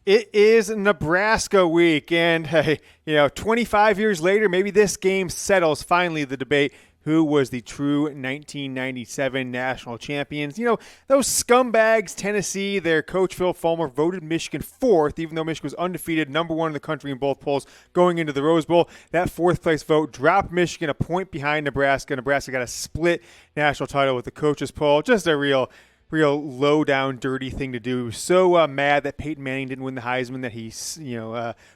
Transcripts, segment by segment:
It is Nebraska week, and hey, 25 years later, maybe this game settles finally the debate. Who was the true 1997 national champions? Those scumbags, Tennessee, their coach Phil Fulmer voted Michigan fourth, even though Michigan was undefeated, number one in the country in both polls going into the Rose Bowl. That fourth place vote dropped Michigan a point behind Nebraska. Nebraska got a split national title with the coaches poll. Just a real low down, dirty thing to do. So mad that Peyton Manning didn't win the Heisman that he,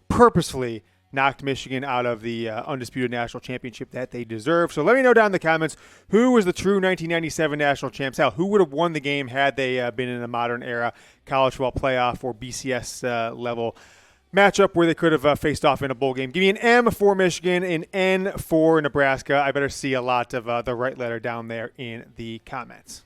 purposefully knocked Michigan out of the undisputed national championship that they deserve. So let me know down in the comments who was the true 1997 national champs. Hell, who would have won the game had they been in a modern era college football playoff or BCS level matchup where they could have faced off in a bowl game. Give me an M for Michigan, an N for Nebraska. I better see a lot of the right letter down there in the comments.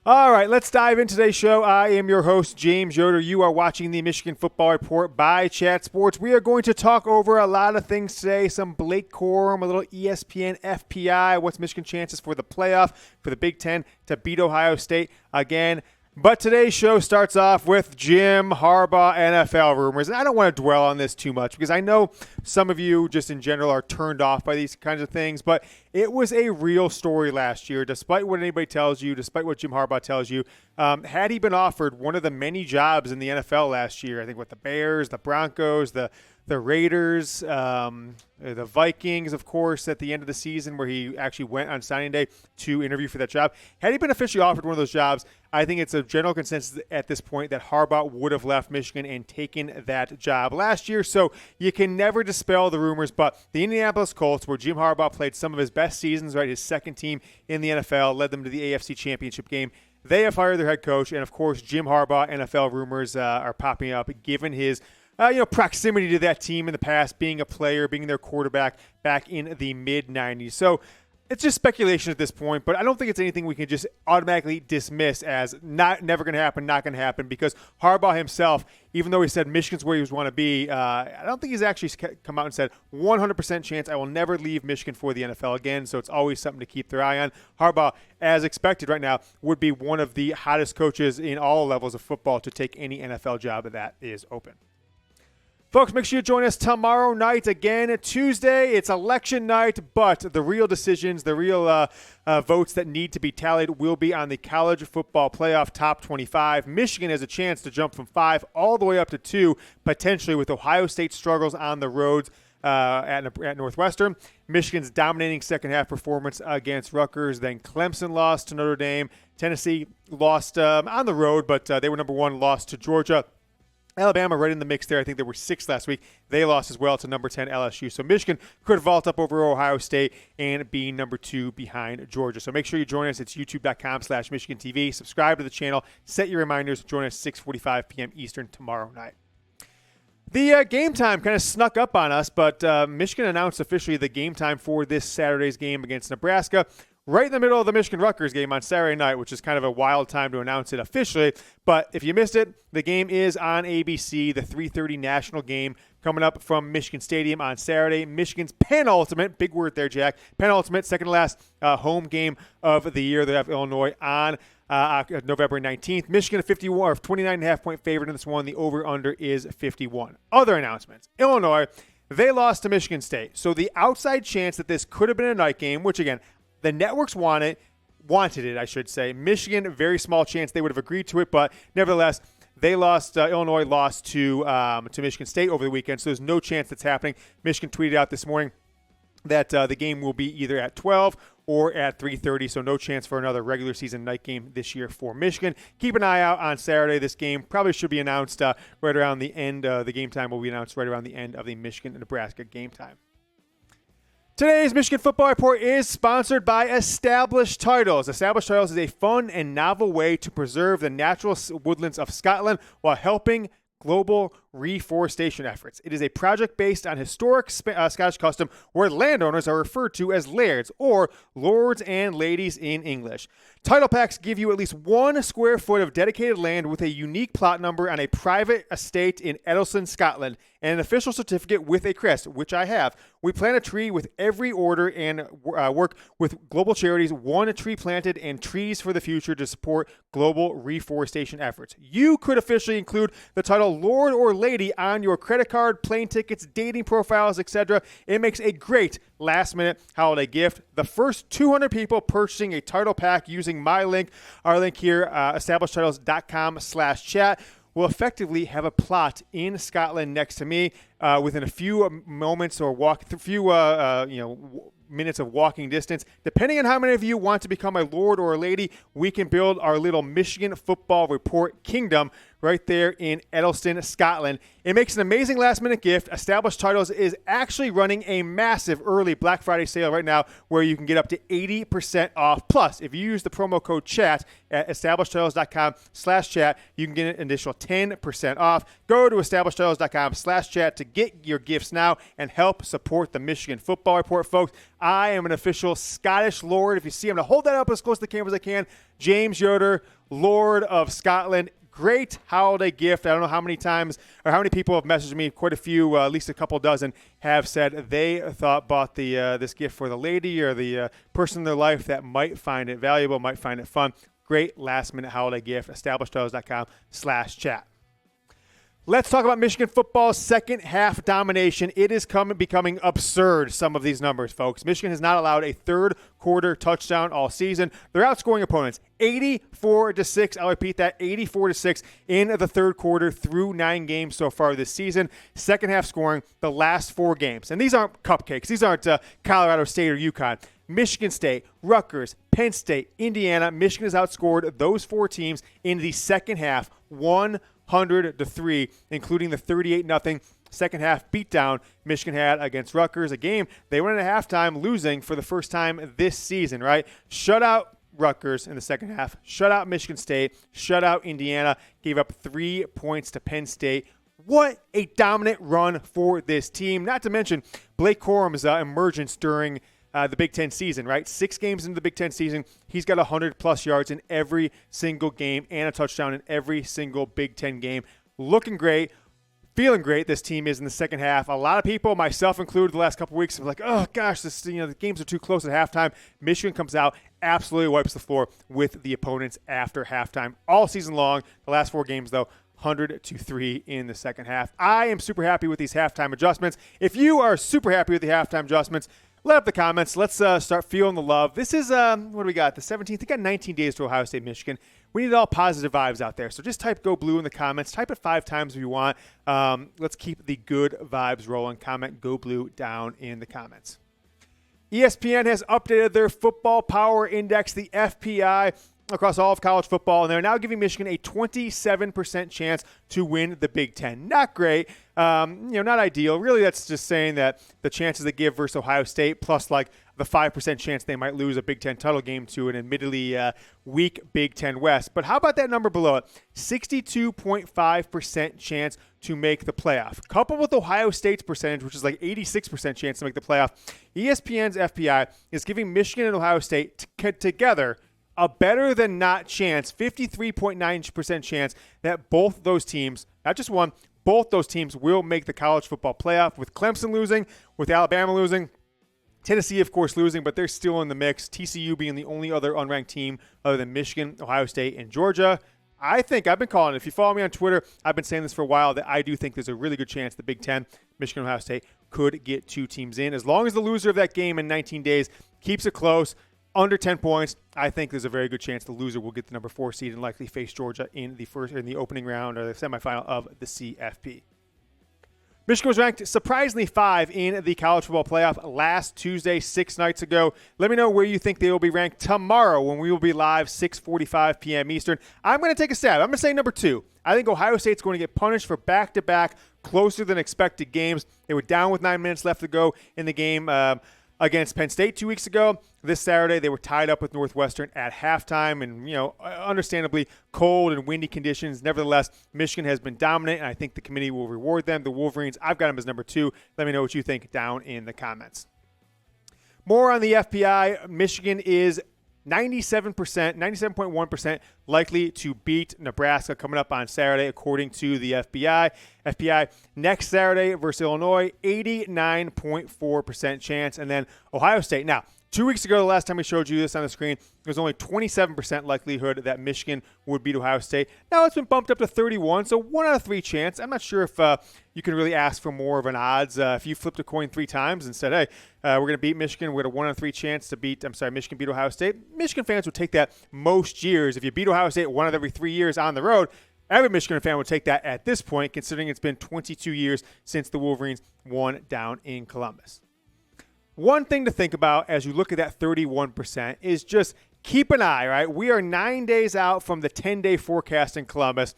All right, let's dive into today's show. I am your host, James Yoder. You are watching the Michigan Football Report by Chat Sports. We are going to talk over a lot of things today, some Blake Corum, a little ESPN FPI, what's Michigan's chances for the playoff, for the Big Ten to beat Ohio State again. But today's show starts off with Jim Harbaugh NFL rumors. And I don't want to dwell on this too much because I know some of you just in general are turned off by these kinds of things. But it was a real story last year, despite what anybody tells you, despite what Jim Harbaugh tells you. Had he been offered one of the many jobs in the NFL last year, I think with the Bears, the Broncos, the Raiders, the Vikings, of course, at the end of the season where he actually went on signing day to interview for that job. Had he been officially offered one of those jobs, I think it's a general consensus at this point that Harbaugh would have left Michigan and taken that job last year. So you can never dispel the rumors, but the Indianapolis Colts, where Jim Harbaugh played some of his best seasons, right, his second team in the NFL, led them to the AFC Championship game. They have fired their head coach, and of course, Jim Harbaugh NFL rumors are popping up, given his proximity to that team in the past, being a player, being their quarterback back in the mid-'90s. So it's just speculation at this point, but I don't think it's anything we can just automatically dismiss as never going to happen, not going to happen, because Harbaugh himself, even though he said Michigan's where he was want to be, I don't think he's actually come out and said 100% chance I will never leave Michigan for the NFL again, so it's always something to keep their eye on. Harbaugh, as expected right now, would be one of the hottest coaches in all levels of football to take any NFL job that is open. Folks, make sure you join us tomorrow night again. Tuesday, it's election night, but the real decisions, the real votes that need to be tallied will be on the college football playoff top 25. Michigan has a chance to jump from 5 all the way up to 2, potentially with Ohio State struggles on the roads at Northwestern. Michigan's dominating second-half performance against Rutgers. Then Clemson lost to Notre Dame. Tennessee lost on the road, but they were number 1, lost to Georgia. Alabama right in the mix there. I think they were 6th last week. They lost as well to number 10 LSU. So Michigan could vault up over Ohio State and be number 2 behind Georgia. So make sure you join us. It's youtube.com/Michigan TV. Subscribe to the channel. Set your reminders. Join us 6:45 p.m. Eastern tomorrow night. The game time kind of snuck up on us, but Michigan announced officially the game time for this Saturday's game against Nebraska right in the middle of the Michigan-Rutgers game on Saturday night, which is kind of a wild time to announce it officially. But if you missed it, the game is on ABC, the 3:30 national game coming up from Michigan Stadium on Saturday. Michigan's penultimate, big word there, Jack, penultimate, second-to-last home game of the year. They have Illinois on November 19th. Michigan a 51 or 29.5-point favorite in this one. The over-under is 51. Other announcements. Illinois, they lost to Michigan State. So the outside chance that this could have been a night game, which, again, the networks wanted it, I should say. Michigan, very small chance they would have agreed to it, but nevertheless, they lost. Illinois lost to Michigan State over the weekend, so there's no chance that's happening. Michigan tweeted out this morning that the game will be either at 12 or at 3:30, so no chance for another regular season night game this year for Michigan. Keep an eye out on Saturday. This game probably should be announced right around the end. The game time will be announced right around the end of the Michigan-Nebraska game time. Today's Michigan Football Report is sponsored by Established Titles. Established Titles is a fun and novel way to preserve the natural woodlands of Scotland while helping global reforestation efforts. It is a project based on historic Scottish custom where landowners are referred to as lairds, or lords and ladies in English. Title packs give you at least 1 square foot of dedicated land with a unique plot number on a private estate in Eddleston, Scotland, and an official certificate with a crest, which I have. We plant a tree with every order and work with global charities, 1 tree planted, and trees for the future to support global reforestation efforts. You could officially include the title Lord or Lady on your credit card, plane tickets, dating profiles, etc. It makes a great last-minute holiday gift. The first 200 people purchasing a title pack using my link, our link here, establishedtitles.com/chat, will effectively have a plot in Scotland next to me within a few moments or minutes of walking distance. Depending on how many of you want to become a lord or a lady, we can build our little Michigan football report kingdom right there in Eddleston, Scotland. It makes an amazing last-minute gift. Established Titles is actually running a massive early Black Friday sale right now where you can get up to 80% off. Plus, if you use the promo code CHAT at establishedtitles.com/chat, you can get an additional 10% off. Go to establishedtitles.com/chat to get your gifts now and help support the Michigan Football Report, folks. I am an official Scottish Lord. If you see, I'm going to hold that up as close to the camera as I can. James Yoder, Lord of Scotland. Great holiday gift. I don't know how many times or how many people have messaged me. Quite a few, at least a couple dozen, have said they bought this gift for the lady or the person in their life that might find it valuable, might find it fun. Great last-minute holiday gift. establishedtitles.com/chat. Let's talk about Michigan football's second half domination. It is becoming absurd, some of these numbers, folks. Michigan has not allowed a third quarter touchdown all season. They're outscoring opponents 84-6. I'll repeat that, 84-6 in the third quarter through 9 games so far this season. Second half scoring the last 4 games. And these aren't cupcakes. These aren't Colorado State or UConn. Michigan State, Rutgers, Penn State, Indiana. Michigan has outscored those 4 teams in the second half 100-3, including the 38-0 second half beatdown Michigan had against Rutgers, a game they went into halftime losing for the first time this season, right? Shut out Rutgers in the second half, shut out Michigan State, shut out Indiana, gave up 3 points to Penn State. What a dominant run for this team, not to mention Blake Corum's emergence during the Big Ten season, right? 6 games into the Big Ten season, he's got 100-plus yards in every single game and a touchdown in every single Big Ten game. Looking great, feeling great this team is in the second half. A lot of people, myself included, the last couple of weeks, have like, oh gosh, the games are too close at halftime. Michigan comes out, absolutely wipes the floor with the opponents after halftime all season long. The last 4 games, though, 100-3 in the second half. I am super happy with these halftime adjustments. If you are super happy with the halftime adjustments, let up the comments. Let's start feeling the love. This is, what do we got? The 17th. We got 19 days to Ohio State, Michigan. We need all positive vibes out there. So just type Go Blue in the comments. Type it 5 times if you want. Let's keep the good vibes rolling. Comment Go Blue down in the comments. ESPN has updated their football power index, the FPI, across all of college football, and they're now giving Michigan a 27% chance to win the Big Ten. Not great, not ideal. Really, that's just saying that the chances they give versus Ohio State, plus like the 5% chance they might lose a Big Ten title game to an admittedly weak Big Ten West. But how about that number below it? 62.5% chance to make the playoff. Coupled with Ohio State's percentage, which is like 86% chance to make the playoff, ESPN's FPI is giving Michigan and Ohio State together a better than not chance, 53.9% chance that both those teams, not just one, both those teams will make the college football playoff, with Clemson losing, with Alabama losing, Tennessee, of course, losing, but they're still in the mix, TCU being the only other unranked team other than Michigan, Ohio State, and Georgia. I think I've been calling it. If you follow me on Twitter, I've been saying this for a while, that I do think there's a really good chance the Big Ten, Michigan, Ohio State, could get 2 teams in. As long as the loser of that game in 19 days keeps it close, under 10 points, I think there's a very good chance the loser will get the number 4 seed and likely face Georgia in the opening round or the semifinal of the CFP. Michigan was ranked surprisingly 5 in the college football playoff last Tuesday, 6 nights ago. Let me know where you think they will be ranked tomorrow when we will be live, 6:45 p.m. Eastern. I'm going to take a stab. I'm going to say number 2. I think Ohio State's going to get punished for back-to-back closer than expected games. They were down with 9 minutes left to go in the game against Penn State 2 weeks ago. This Saturday, they were tied up with Northwestern at halftime, and understandably cold and windy conditions. Nevertheless, Michigan has been dominant, and I think the committee will reward them. The Wolverines, I've got them as number 2. Let me know what you think down in the comments. More on the FPI. Michigan is 97.1% likely to beat Nebraska coming up on Saturday, according to the FBI. FPI next Saturday versus Illinois, 89.4% chance. And then Ohio State. Now, 2 weeks ago, the last time we showed you this on the screen, there was only 27% likelihood that Michigan would beat Ohio State. Now it's been bumped up to 31, so 1 out of 3 chance. I'm not sure if you can really ask for more of an odds. If you flipped a coin 3 times and said, hey, we're going to beat Michigan, we had a 1 out of 3 chance to Michigan beat Ohio State. Michigan fans would take that most years. If you beat Ohio State 1 out of every 3 years on the road, every Michigan fan would take that at this point, considering it's been 22 years since the Wolverines won down in Columbus. One thing to think about as you look at that 31% is just keep an eye, right? We are 9 days out from the 10-day forecast in Columbus.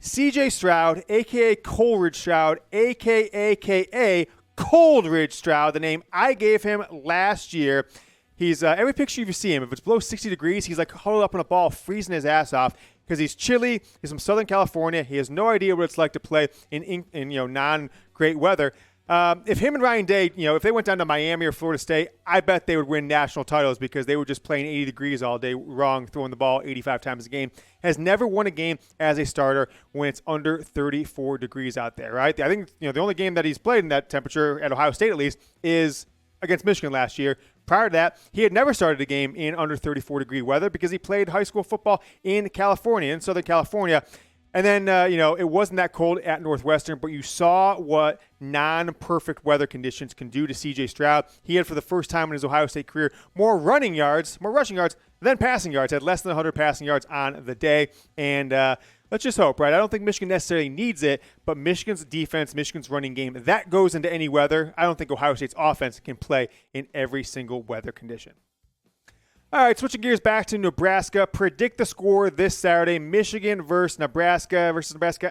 CJ Stroud, a.k.a. Coleridge Stroud, a.k.a. Coleridge Stroud, the name I gave him last year. He's every picture you see him, if it's below 60 degrees, he's like huddled up in a ball, freezing his ass off because he's chilly. He's from Southern California. He has no idea what it's like to play in non-great weather. If him and Ryan Day, if they went down to Miami or Florida State, I bet they would win national titles because they were just playing 80 degrees all day long, throwing the ball 85 times a game. Has never won a game as a starter when it's under 34 degrees out there, right? I think, the only game that he's played in that temperature, at Ohio State at least, is against Michigan last year. Prior to that, he had never started a game in under 34-degree weather because he played high school football in California, in Southern California. And then, it wasn't that cold at Northwestern, but you saw what non-perfect weather conditions can do to C.J. Stroud. He had, for the first time in his Ohio State career, more rushing yards than passing yards. Had less than 100 passing yards on the day. And let's just hope, right? I don't think Michigan necessarily needs it, but Michigan's defense, Michigan's running game, that goes into any weather. I don't think Ohio State's offense can play in every single weather condition. All right, switching gears back to Nebraska. Predict the score this Saturday, Michigan versus Nebraska.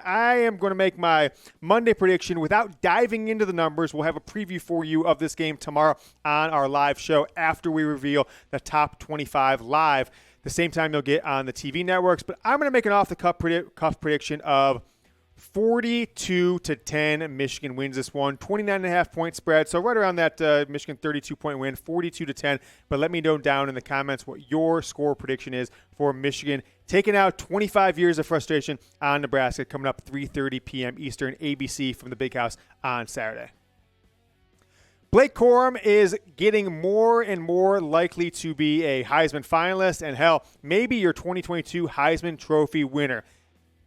I am going to make my Monday prediction without diving into the numbers. We'll have a preview for you of this game tomorrow on our live show after we reveal the top 25 live. The same time you'll get on the TV networks. But I'm going to make an off-the-cuff prediction of 42-10. Michigan wins this one. 29.5 point spread. So right around that Michigan 32-point win, 42-10. But let me know down in the comments what your score prediction is for Michigan taking out 25 years of frustration on Nebraska, coming up 3:30 p.m. Eastern, ABC from the Big House on Saturday. Blake Corum is getting more and more likely to be a Heisman finalist and, hell, maybe your 2022 Heisman Trophy winner.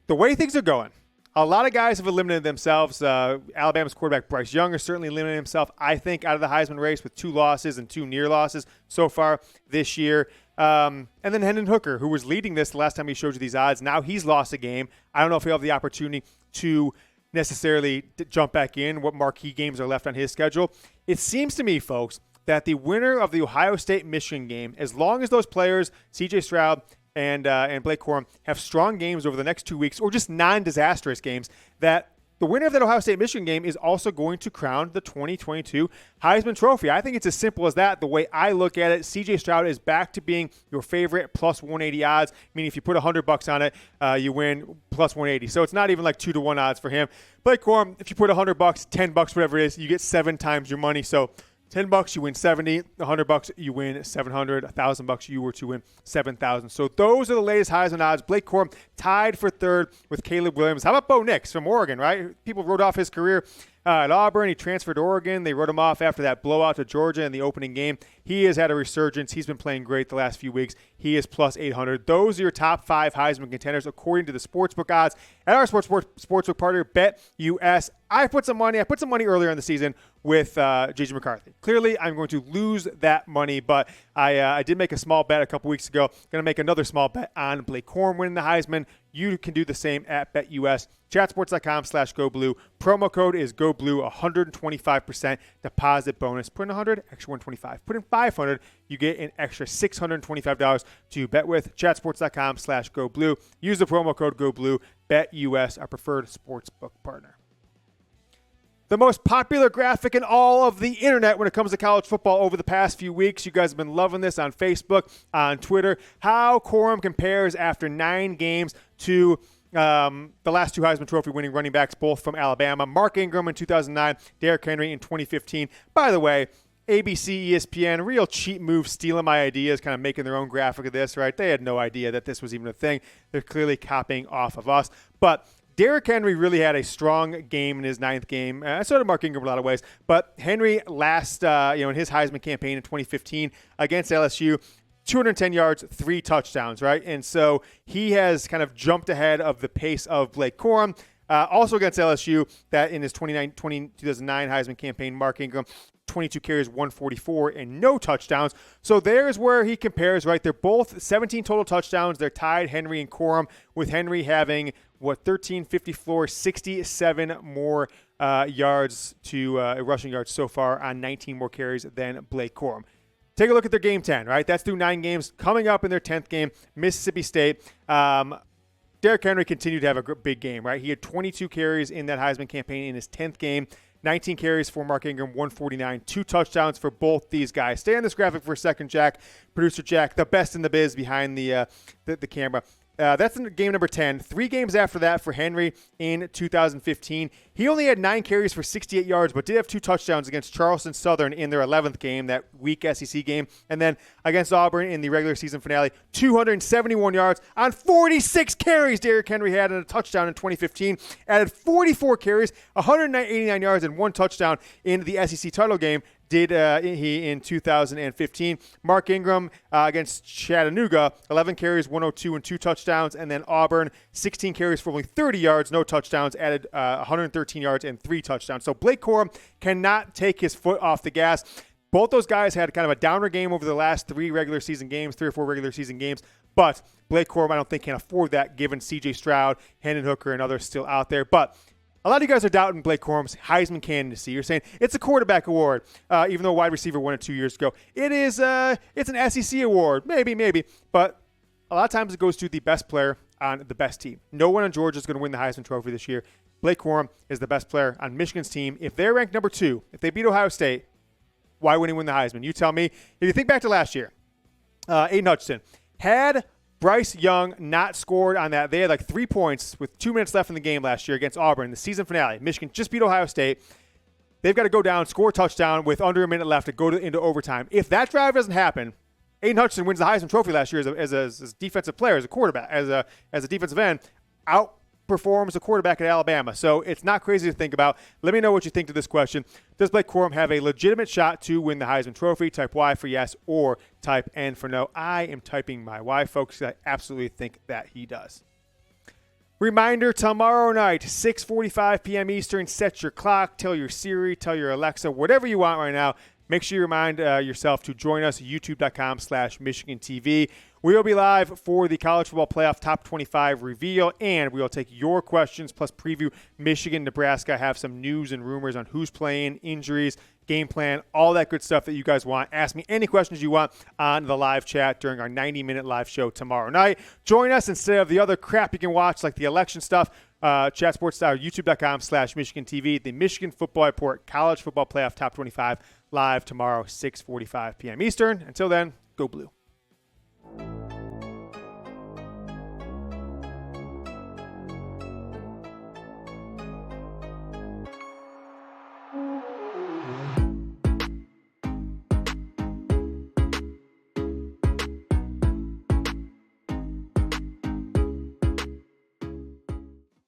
The way things are going, a lot of guys have eliminated themselves. Alabama's quarterback Bryce Young has certainly eliminated himself, I think, out of the Heisman race with 2 losses and 2 near losses so far this year. And then Hendon Hooker, who was leading this the last time he showed you these odds. Now he's lost a game. I don't know if he'll have the opportunity to necessarily jump back in, what marquee games are left on his schedule. It seems to me, folks, that the winner of the Ohio State-Michigan game, as long as those players, C.J. Stroud and Blake Corum, have strong games over the next 2 weeks, or just non-disastrous games, that the winner of that Ohio State-Michigan game is also going to crown the 2022 Heisman Trophy. I think it's as simple as that. The way I look at it, C.J. Stroud is back to being your favorite plus 180 odds. I mean, if you put $100 on it, you win plus 180. So it's not even like 2-to-1 odds for him. Blake Corum, if you put $100, $10, whatever it is, you get 7 times your money. So $10 you win 70, $100 you win 700, $1,000 you were to win 7,000. So those are the latest Heisman odds. Blake Corum tied for third with Caleb Williams. How about Bo Nix from Oregon, right? People wrote off his career at Auburn. He transferred to Oregon. They wrote him off after that blowout to Georgia in the opening game. He has had a resurgence. He's been playing great the last few weeks. He is plus 800. Those are your top 5 Heisman contenders according to the sportsbook odds at our sportsbook partner, BetUS. I put some money earlier in the season with J.J. McCarthy. Clearly, I'm going to lose that money, but I did make a small bet a couple weeks ago. Going to make another small bet on Blake Corum winning the Heisman. You can do the same at BetUS. Chatsports.com/GoBlue. Promo code is GoBlue. 125% deposit bonus. Put in 100, extra 125. Put in 500, you get an extra $625 to bet with. Chatsports.com/GoBlue. Use the promo code GoBlue. BetUS, our preferred sportsbook partner. The most popular graphic in all of the internet when it comes to college football over the past few weeks. You guys have been loving this on Facebook, on Twitter, how Corum compares after 9 games to the last 2 Heisman Trophy winning running backs, both from Alabama. Mark Ingram in 2009, Derrick Henry in 2015. By the way, ABC, ESPN, real cheap move, stealing my ideas, kind of making their own graphic of this, right? They had no idea that this was even a thing. They're clearly copying off of us. But Derrick Henry really had a strong game in his 9th game. So did Mark Ingram in a lot of ways. But Henry last, in his Heisman campaign in 2015 against LSU, 210 yards, 3 touchdowns, right? And so he has kind of jumped ahead of the pace of Blake Corum. Also against LSU, that in his 2009 Heisman campaign, Mark Ingram, 22 carries, 144, and no touchdowns. So there's where he compares, right? They're both 17 total touchdowns. They're tied, Henry and Corum, with Henry having, 1354, 67 more yards to rushing yards so far on 19 more carries than Blake Corum. Take a look at their game 10, right? That's through 9 games. Coming up in their 10th game, Mississippi State. Derrick Henry continued to have a big game, right? He had 22 carries in that Heisman campaign in his 10th game. 19 carries for Mark Ingram, 149, 2 touchdowns for both these guys. Stay on this graphic for a second, Jack. Producer Jack, the best in the biz behind the camera. That's in game number 10. 3 games after that for Henry in 2015. He only had 9 carries for 68 yards, but did have 2 touchdowns against Charleston Southern in their 11th game, that weak SEC game. And then against Auburn in the regular season finale, 271 yards on 46 carries Derrick Henry had and a touchdown in 2015. Added 44 carries, 189 yards, and 1 touchdown in the SEC title game. Did he in 2015. Mark Ingram against Chattanooga, 11 carries, 102, and 2 touchdowns. And then Auburn, 16 carries for only 30 yards, no touchdowns, added 113 yards and 3 touchdowns. So Blake Corum cannot take his foot off the gas. Both those guys had kind of a downer game over the last 3 regular season games, 3 or 4 regular season games. But Blake Corum, I don't think, can afford that given C.J. Stroud, Hendon Hooker, and others still out there. But a lot of you guys are doubting Blake Corum's Heisman candidacy. You're saying it's a quarterback award, even though wide receiver won it 2 years ago. It's an SEC award, maybe. But a lot of times it goes to the best player on the best team. No one in Georgia is going to win the Heisman Trophy this year. Blake Corum is the best player on Michigan's team. If they're ranked number 2, if they beat Ohio State, why wouldn't he win the Heisman? You tell me. If you think back to last year, Aiden Hutchinson had Bryce Young not scored on that. They had like 3 points with 2 minutes left in the game last year against Auburn, the season finale. Michigan just beat Ohio State. They've got to go down, score a touchdown with under a minute left to go into overtime. If that drive doesn't happen, Aiden Hutchinson wins the Heisman Trophy last year as a defensive player, as a quarterback, as a defensive end, outperforms a quarterback at Alabama. So it's not crazy to think about. Let me know what you think to this question. Does Blake Corum have a legitimate shot to win the Heisman Trophy? Type Y for yes or type N for no. I am typing my Y, folks. I absolutely think that he does. Reminder, tomorrow night, 6:45 p.m. Eastern. Set your clock. Tell your Siri, tell your Alexa, whatever you want right now. Make sure you remind yourself to join us at youtube.com/Michigan TV. We will be live for the College Football Playoff Top 25 reveal, and we will take your questions plus preview Michigan, Nebraska, have some news and rumors on who's playing, injuries, game plan, all that good stuff that you guys want. Ask me any questions you want on the live chat during our 90-minute live show tomorrow night. Join us instead of the other crap you can watch, like the election stuff. Chat Sports Style, youtube.com/Michigan TV. The Michigan Football Report, College Football Playoff Top 25, live tomorrow, 6:45 p.m. Eastern. Until then, go Blue.